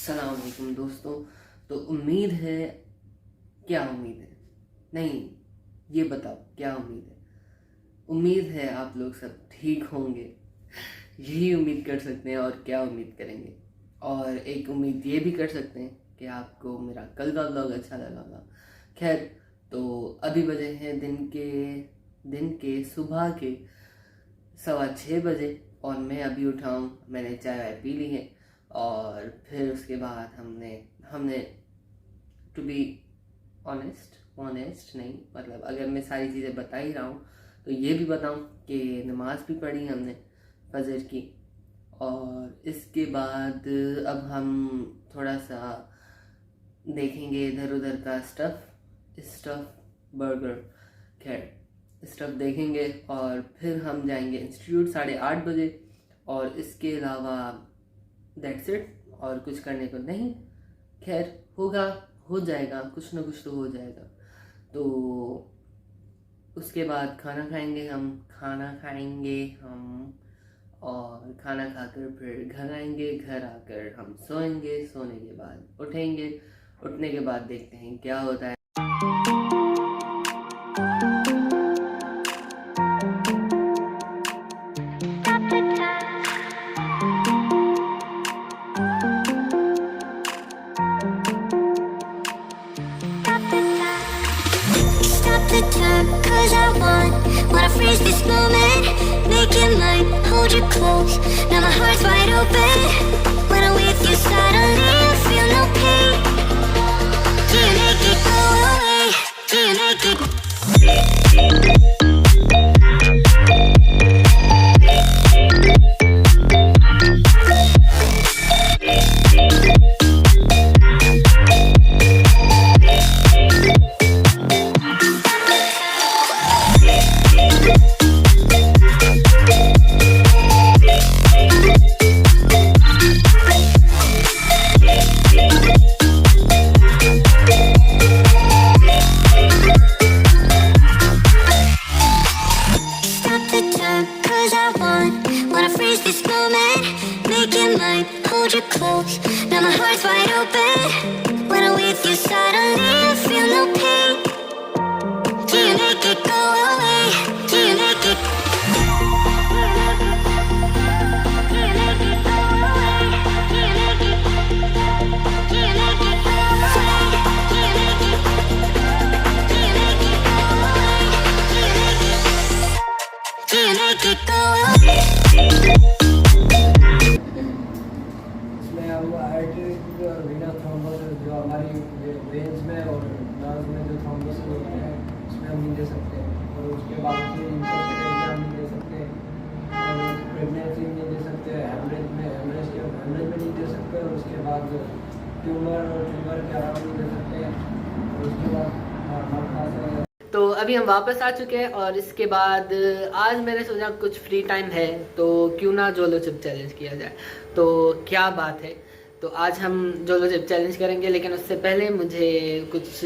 अस्सलाम वालेकुम दोस्तों। तो उम्मीद है, क्या उम्मीद है, नहीं ये बताओ क्या उम्मीद है। उम्मीद है आप लोग सब ठीक होंगे, यही उम्मीद कर सकते हैं। और क्या उम्मीद करेंगे, और एक उम्मीद ये भी कर सकते हैं कि आपको मेरा कल का व्लॉग अच्छा लगा होगा। खैर, तो अभी बजे हैं दिन के सुबह के 6:15 बजे, और मैं अभी उठा हूँ। मैंने चाय वाय पी ली है, और फिर उसके बाद हमने टू बी ऑनेस्ट नहीं, मतलब अगर मैं सारी चीज़ें बता ही रहा हूँ तो ये भी बताऊँ कि नमाज़ भी पढ़ी हमने फजर की। और इसके बाद अब हम थोड़ा सा देखेंगे इधर उधर का स्टफ़ बर्गर, खैर स्टफ़ देखेंगे, और फिर हम जाएंगे इंस्टीट्यूट 8:30 बजे। और इसके अलावा दैट्स इट, और कुछ करने को नहीं। खैर, हो जाएगा, कुछ ना कुछ तो हो जाएगा। तो उसके बाद खाना खाएंगे हम, और खाना खाकर फिर घर आएंगे। घर आकर हम सोएंगे, सोने के बाद उठेंगे, उठने के बाद देखते हैं क्या होता है। The time, 'cause I wanna freeze this moment, make it mine, hold you close. Now my heart's wide open. When I'm with you, suddenly I feel no pain. Do you make it go away? Do you make it? Wanna freeze this moment, make it mine, hold you close. Now my heart's wide open. When I'm with you, suddenly I feel no pain. Do you make it go away? Do you make it? Do you make it go away? Do you make it? Do you make it go away? Do you make it? Do you make it go away? Do you make it go away? इसमें हम artery और Veena thrombus जो हमारी veins में और nerves में जो thrombus होते हैं उसमें हम नहीं दे सकते। और उसके बाद फिर इन्फेक्शन हम नहीं दे सकते, और प्रेगनेंसी में नहीं दे सकते, हेमरेज में नहीं दे सकते, और उसके बाद ट्यूमर के आराम नहीं दे सकते, और उसके बाद हमारे पास। तो अभी हम वापस आ चुके हैं, और इसके बाद आज मैंने सोचा कुछ फ्री टाइम है तो क्यों ना जोलो चिप चैलेंज किया जाए। तो क्या बात है, तो आज हम जोलो चिप चैलेंज करेंगे, लेकिन उससे पहले मुझे कुछ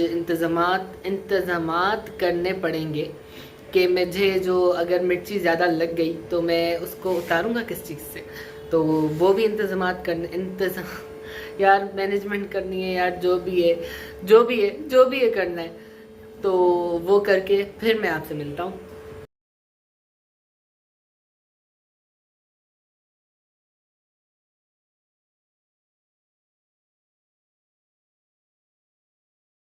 इंतज़ामात करने पड़ेंगे कि मुझे जो अगर मिर्ची ज़्यादा लग गई तो मैं उसको उतारूँगा किस चीज़ से। तो वो भी यार मैनेजमेंट करनी है यार, जो भी है करना है, तो वो करके फिर मैं आपसे मिलता हूँ।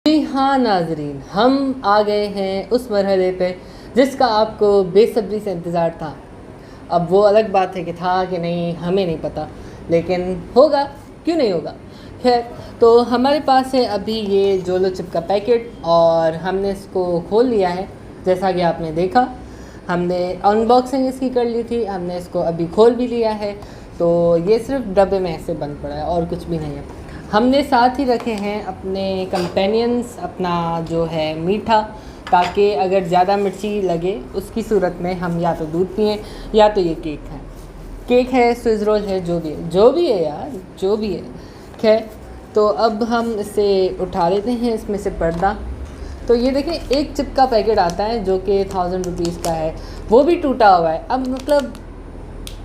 जी हाँ नाजरीन, हम आ गए हैं उस मरहले पे जिसका आपको बेसब्री से इंतज़ार था। अब वो अलग बात है कि था कि नहीं हमें नहीं पता, लेकिन होगा, क्यों नहीं होगा। खैर, तो हमारे पास है अभी ये जोलो चिप का पैकेट, और हमने इसको खोल लिया है। जैसा कि आपने देखा, हमने अनबॉक्सिंग इसकी कर ली थी, हमने इसको अभी खोल भी लिया है। तो ये सिर्फ डब्बे में ऐसे बंद पड़ा है और कुछ भी नहीं है। हमने साथ ही रखे हैं अपने कंपेनियंस, अपना जो है मीठा, ताकि अगर ज़्यादा मिर्ची लगे उसकी सूरत में हम या तो दूध पिएँ या तो ये केक है, स्विस रोल है, जो भी है यार, जो भी है। खैर, तो अब हम इसे उठा लेते हैं, इसमें से पर्दा। तो ये देखें, एक चिप का पैकेट आता है जो कि 1000 रुपीज़ का है, वो भी टूटा हुआ है। अब मतलब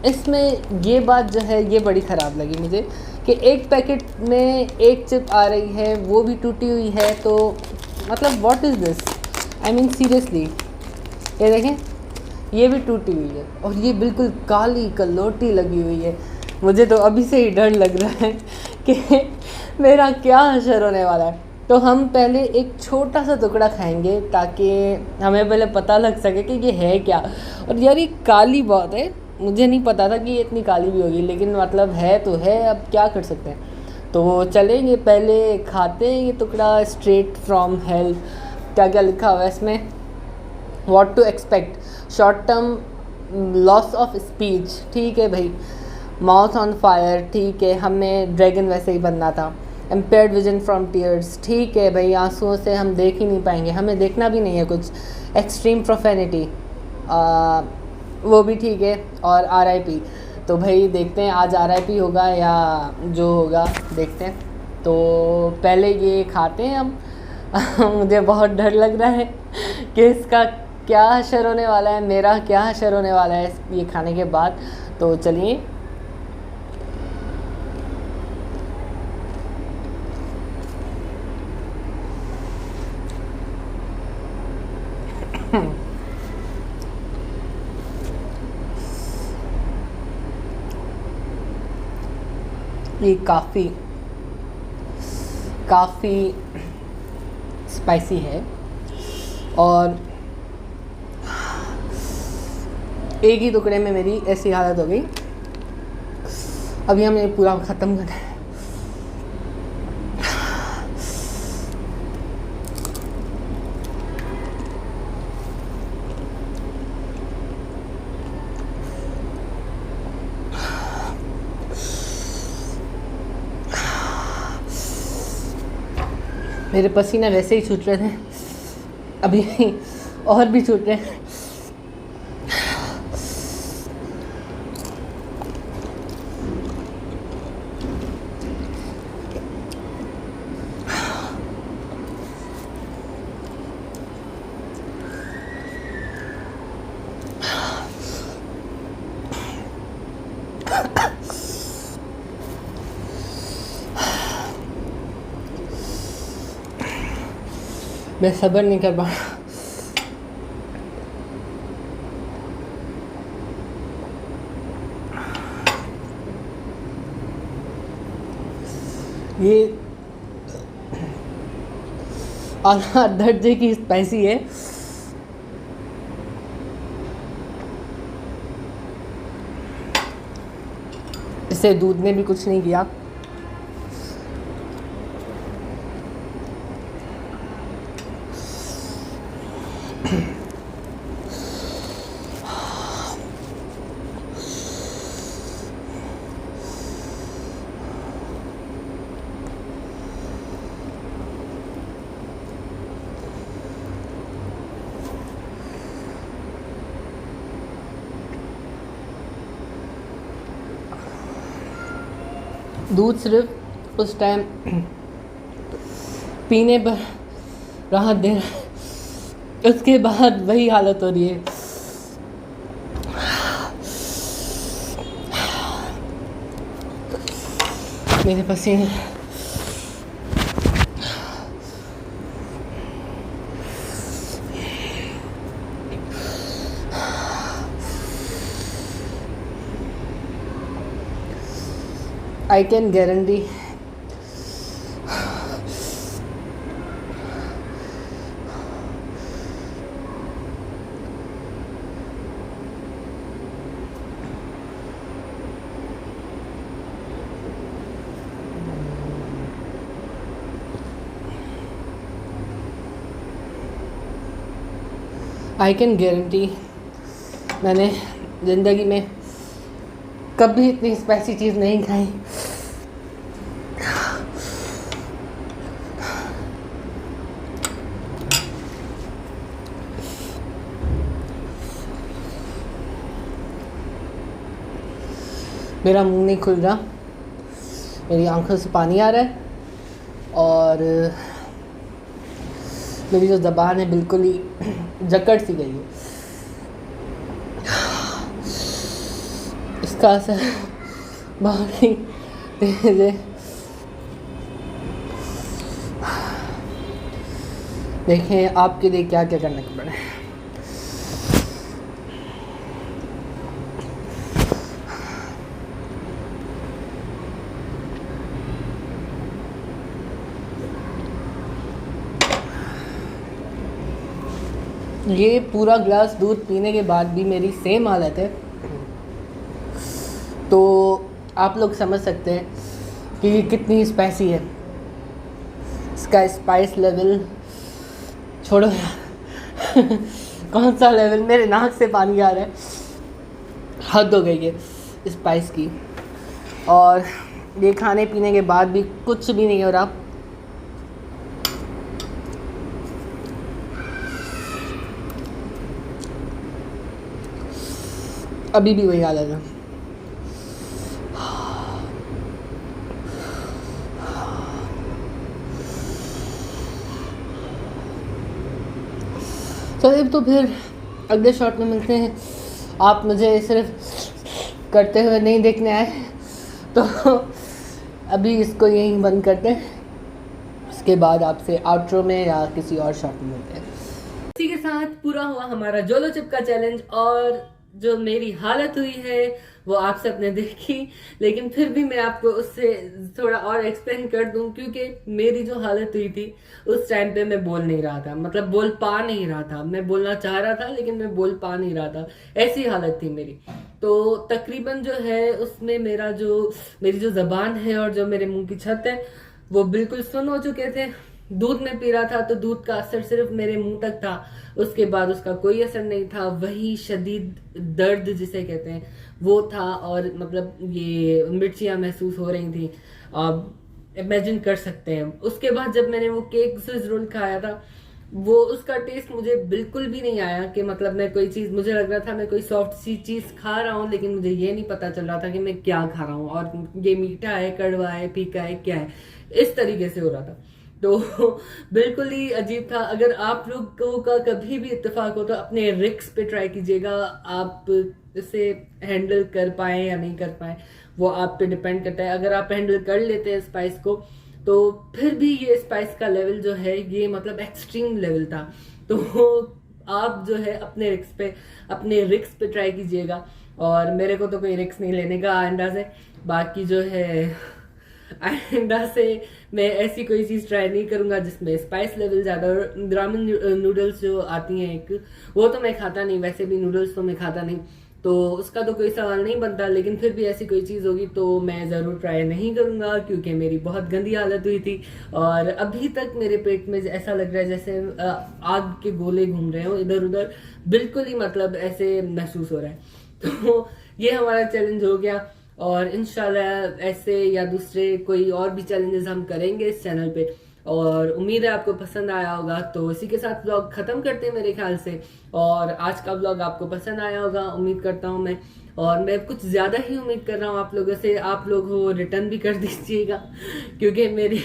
इसमें ये बात जो है ये बड़ी ख़राब लगी मुझे कि एक पैकेट में एक चिप आ रही है, वो भी टूटी हुई है। तो मतलब what is this, I mean seriously. ये देखें, ये भी टूटी हुई है और ये बिल्कुल काली कलोटी लगी हुई है। मुझे तो अभी से ही डर लग रहा है कि मेरा क्या हशर होने वाला है। तो हम पहले एक छोटा सा टुकड़ा खाएंगे ताकि हमें पहले पता लग सके कि ये है क्या। और यार ये काली बहुत है, मुझे नहीं पता था कि ये इतनी काली भी होगी, लेकिन मतलब है तो है, अब क्या कर सकते हैं। तो चलेंगे पहले खाते हैं ये टुकड़ा स्ट्रेट फ्रॉम हेल। क्या क्या लिखा हुआ है इसमें, what to expect, short term loss of speech, ठीक है भाई। माउथ ऑन फायर, ठीक है, हमें ड्रैगन वैसे ही बनना था। एम्पेयर्ड विजन फ्रॉम टीयर्स, ठीक है भाई, आंसुओं से हम देख ही नहीं पाएंगे, हमें देखना भी नहीं है कुछ। एक्सट्रीम प्रोफेनिटी, वो भी ठीक है। और RIP, तो भाई देखते हैं आज RIP होगा या जो होगा देखते हैं। तो पहले ये खाते हैं हम। मुझे बहुत डर लग रहा है कि इसका क्या हशर होने वाला है, मेरा क्या हशर होने वाला है ये खाने के बाद। तो चलिए। ये काफ़ी स्पाइसी है और एक ही टुकड़े में मेरी ऐसी हालत हो गई। अभी हमें पूरा ख़त्म करना है। मेरे पसीने वैसे ही छूट रहे थे, अभी और भी छूट रहे हैं। मैं सब्र नहीं कर पा रहा। ये आधा दर्जे की स्पाइसी है। इसे दूध ने भी कुछ नहीं किया। दूध सिर्फ उस टाइम पीने पर राहत दे रहा है, उसके बाद वही हालत हो रही है। मेरे पसीने I can guarantee मैंने ज़िंदगी में कभी इतनी स्पाइसी चीज़ नहीं खाई। मेरा मुंह नहीं खुल रहा, मेरी आंखों से पानी आ रहा है और मेरी जो ज़बान है बिल्कुल ही जकड़ सी गई है। इसका असर बहुत ही देखें आपके लिए क्या क्या करना पड़े। ये पूरा ग्लास दूध पीने के बाद भी मेरी सेम हालत है, तो आप लोग समझ सकते हैं कि ये कितनी स्पाइसी है। इसका स्पाइस लेवल छोड़ो यार कौन सा लेवल, मेरे नाक से पानी आ रहा है, हद हो गई है स्पाइस की। और ये खाने पीने के बाद भी कुछ भी नहीं हो रहा। अभी भी वही हालत है। चलिए तो फिर अगले शॉट में मिलते हैं। आप मुझे सिर्फ करते हुए नहीं देखने आए, तो अभी इसको यहीं बंद करते हैं। इसके बाद आपसे आउट्रो में या किसी और शॉट में मिलते हैं। इसी के साथ पूरा हुआ हमारा जोलो चिपका चैलेंज, और जो मेरी हालत हुई है वो आप सबने देखी, लेकिन फिर भी मैं आपको उससे थोड़ा और एक्सप्लेन कर दूं, क्योंकि मेरी जो हालत हुई थी उस टाइम पे मैं बोल नहीं रहा था, मतलब बोल पा नहीं रहा था। मैं बोलना चाह रहा था लेकिन मैं बोल पा नहीं रहा था, ऐसी हालत थी मेरी। तो तकरीबन जो है उसमें मेरी जो जबान है और जो मेरे मुंह की छत है वो बिल्कुल सुन्न हो चुके थे। दूध में पी रहा था तो दूध का असर सिर्फ मेरे मुंह तक था, उसके बाद उसका कोई असर नहीं था। वही शदीद दर्द जिसे कहते हैं वो था, और मतलब ये मिर्चियाँ महसूस हो रही थी, आप इमेजिन कर सकते हैं। उसके बाद जब मैंने वो केक स्विस रोल खाया था, वो उसका टेस्ट मुझे बिल्कुल भी नहीं आया कि मतलब मैं कोई चीज़, मुझे लग रहा था मैं कोई सॉफ्ट सी चीज़ खा रहा हूँ, लेकिन मुझे ये नहीं पता चल रहा था कि मैं क्या खा रहा हूँ, और ये मीठा है, कड़वा है, फीका है, क्या है, इस तरीके से हो रहा था। तो बिल्कुल ही अजीब था। अगर आप लोगों का कभी भी इत्तेफाक हो तो अपने रिक्स पे ट्राई कीजिएगा, आप इसे हैंडल कर पाए या नहीं कर पाए वो आप पे डिपेंड करता है। अगर आप हैंडल कर लेते हैं स्पाइस को, तो फिर भी ये स्पाइस का लेवल जो है ये मतलब एक्सट्रीम लेवल था। तो आप जो है अपने रिक्स पे ट्राई कीजिएगा, और मेरे को तो कोई रिक्स नहीं लेने का आइंदा से। बाकी जो है आइंदा से मैं ऐसी कोई चीज़ ट्राई नहीं करूंगा जिसमें स्पाइस लेवल ज़्यादा। रामेन नूडल्स जो आती हैं एक, वो तो मैं खाता नहीं, वैसे भी नूडल्स तो मैं खाता नहीं, तो उसका तो कोई सवाल नहीं बनता। लेकिन फिर भी ऐसी कोई चीज़ होगी तो मैं ज़रूर ट्राई नहीं करूंगा, क्योंकि मेरी बहुत गंदी हालत हुई थी, और अभी तक मेरे पेट में ऐसा लग रहा है जैसे आग के गोले घूम रहे हो इधर उधर, बिल्कुल ही मतलब ऐसे महसूस हो रहा है। तो ये हमारा चैलेंज हो गया, और इंशाल्लाह ऐसे या दूसरे कोई और भी चैलेंजेस हम करेंगे इस चैनल पे, और उम्मीद है आपको पसंद आया होगा। तो इसी के साथ व्लॉग खत्म करते हैं मेरे ख्याल से, और आज का व्लॉग आपको पसंद आया होगा उम्मीद करता हूँ मैं, और मैं कुछ ज़्यादा ही उम्मीद कर रहा हूँ आप लोगों से। आप लोग वो रिटर्न भी कर दीजिएगा, क्योंकि मेरी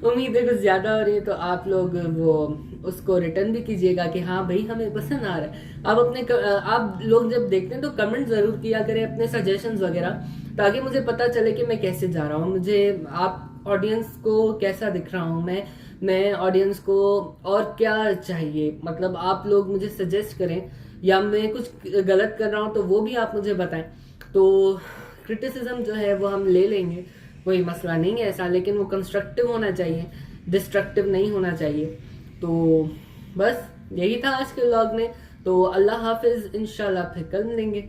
उम्मीदें कुछ ज़्यादा हो रही है, तो आप लोग वो उसको रिटर्न भी कीजिएगा कि हाँ भाई हमें पसंद आ रहा है। आप लोग जब देखते हैं तो कमेंट ज़रूर किया करें अपने सजेशंस वगैरह, ताकि मुझे पता चले कि मैं कैसे जा रहा हूँ, मुझे आप ऑडियंस को कैसा दिख रहा हूँ मैं ऑडियंस को, और क्या चाहिए, मतलब आप लोग मुझे सजेस्ट करें, या मैं कुछ गलत कर रहा हूँ तो वो भी आप मुझे बताएं। तो क्रिटिसिज्म जो है वो हम ले लेंगे, कोई मसला नहीं है ऐसा, लेकिन वो कंस्ट्रक्टिव होना चाहिए, डिस्ट्रक्टिव नहीं होना चाहिए। तो बस यही था आज के व्लॉग में। तो अल्लाह हाफिज़, इंशाल्लाह फिर कल मिलेंगे।